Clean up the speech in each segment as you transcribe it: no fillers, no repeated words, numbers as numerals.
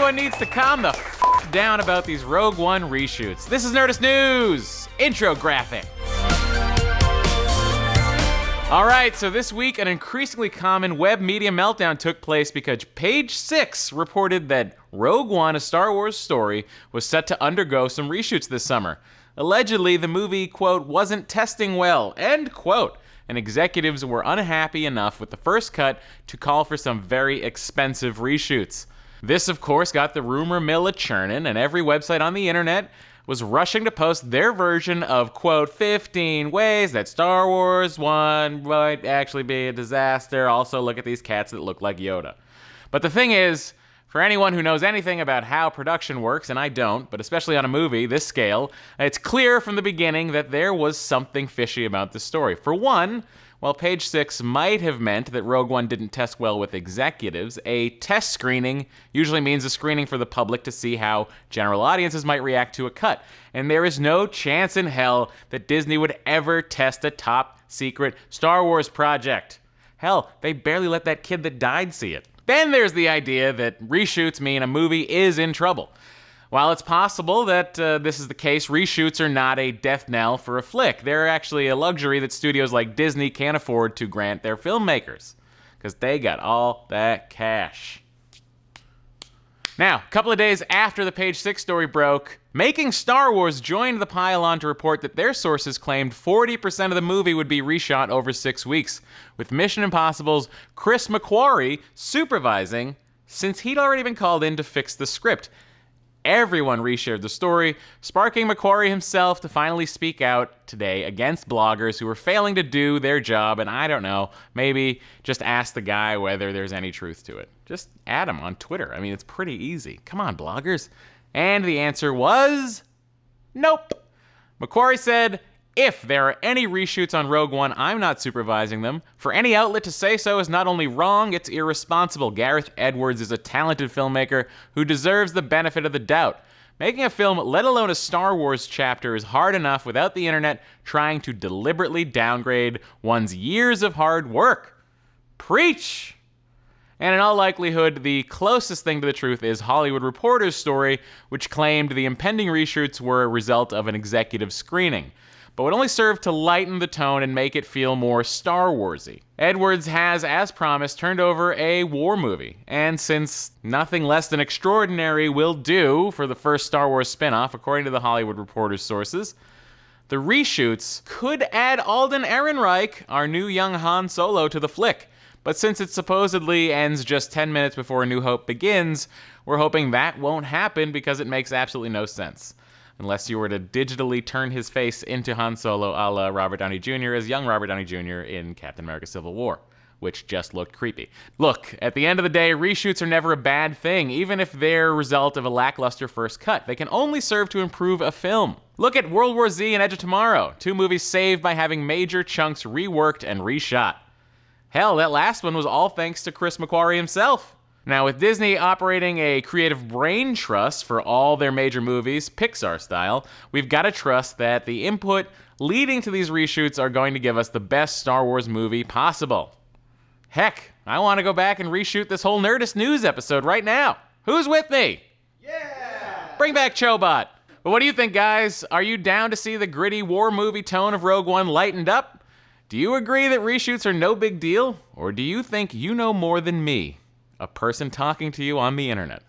everyone needs to calm the down about these Rogue One reshoots. This is Nerdist News! Intro graphic. Alright, so this week an increasingly common web media meltdown took place because Page 6 reported that Rogue One, a Star Wars story, was set to undergo some reshoots this summer. Allegedly, the movie, quote, wasn't testing well, end quote, and executives were unhappy enough with the first cut to call for some very expensive reshoots. This, of course, got the rumor mill a-churnin', and every website on the internet was rushing to post their version of, quote, 15 ways that Star Wars 1 might actually be a disaster. Also, look at these cats that look like Yoda. But the thing is, for anyone who knows anything about how production works, and I don't, but especially on a movie this scale, it's clear from the beginning that there was something fishy about the story. For one, while Page 6 might have meant that Rogue One didn't test well with executives, a test screening usually means a screening for the public to see how general audiences might react to a cut. And there is no chance in hell that Disney would ever test a top-secret Star Wars project. Hell, they barely let that kid that died see it. Then there's the idea that reshoots mean a movie is in trouble. While it's possible that this is the case, reshoots are not a death knell for a flick. They're actually a luxury that studios like Disney can't afford to grant their filmmakers, because they got all that cash. Now, a couple of days after the Page 6 story broke, Making Star Wars joined the pile-on to report that their sources claimed 40% of the movie would be reshot over 6 weeks, with Mission Impossible's Chris McQuarrie supervising, since he'd already been called in to fix the script. Everyone reshared the story, sparking McQuarrie himself to finally speak out today against bloggers who were failing to do their job, and I don't know, maybe just ask the guy whether there's any truth to it. Just add him on Twitter. I mean, it's pretty easy. Come on, bloggers. And the answer was nope. McQuarrie said, if there are any reshoots on Rogue One, I'm not supervising them. For any outlet to say so is not only wrong, it's irresponsible. Gareth Edwards is a talented filmmaker who deserves the benefit of the doubt. Making a film, let alone a Star Wars chapter, is hard enough without the internet trying to deliberately downgrade one's years of hard work. Preach! And in all likelihood, the closest thing to the truth is Hollywood Reporter's story, which claimed the impending reshoots were a result of an executive screening, but would only serve to lighten the tone and make it feel more Star Wars-y. Edwards has, as promised, turned over a war movie, and since nothing less than extraordinary will do for the first Star Wars spin-off, according to the Hollywood Reporter's sources, the reshoots could add Alden Ehrenreich, our new young Han Solo, to the flick. But since it supposedly ends just 10 minutes before A New Hope begins, we're hoping that won't happen because it makes absolutely no sense. Unless you were to digitally turn his face into Han Solo a la Robert Downey Jr. as young Robert Downey Jr. in Captain America Civil War, which just looked creepy. Look, at the end of the day, reshoots are never a bad thing, even if they're a result of a lackluster first cut. They can only serve to improve a film. Look at World War Z and Edge of Tomorrow, two movies saved by having major chunks reworked and reshot. Hell, that last one was all thanks to Chris McQuarrie himself. Now, with Disney operating a creative brain trust for all their major movies, Pixar style, we've got to trust that the input leading to these reshoots are going to give us the best Star Wars movie possible. Heck, I want to go back and reshoot this whole Nerdist News episode right now. Who's with me? Yeah! Bring back Chobot. But what do you think, guys? Are you down to see the gritty war movie tone of Rogue One lightened up? Do you agree that reshoots are no big deal? Or do you think you know more than me, a person talking to you on the internet?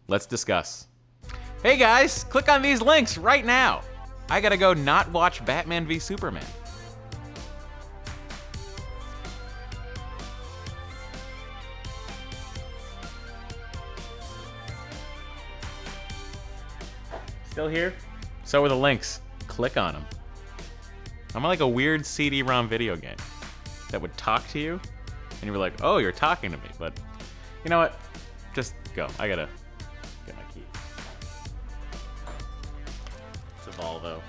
Let's discuss. Hey guys, click on these links right now. I gotta go not watch Batman v Superman. Still here? So are the links. Click on them. I'm like a weird CD-ROM video game that would talk to you, and you were like, oh, you're talking to me, but you know what? Just go. I gotta get my key. It's a Volvo.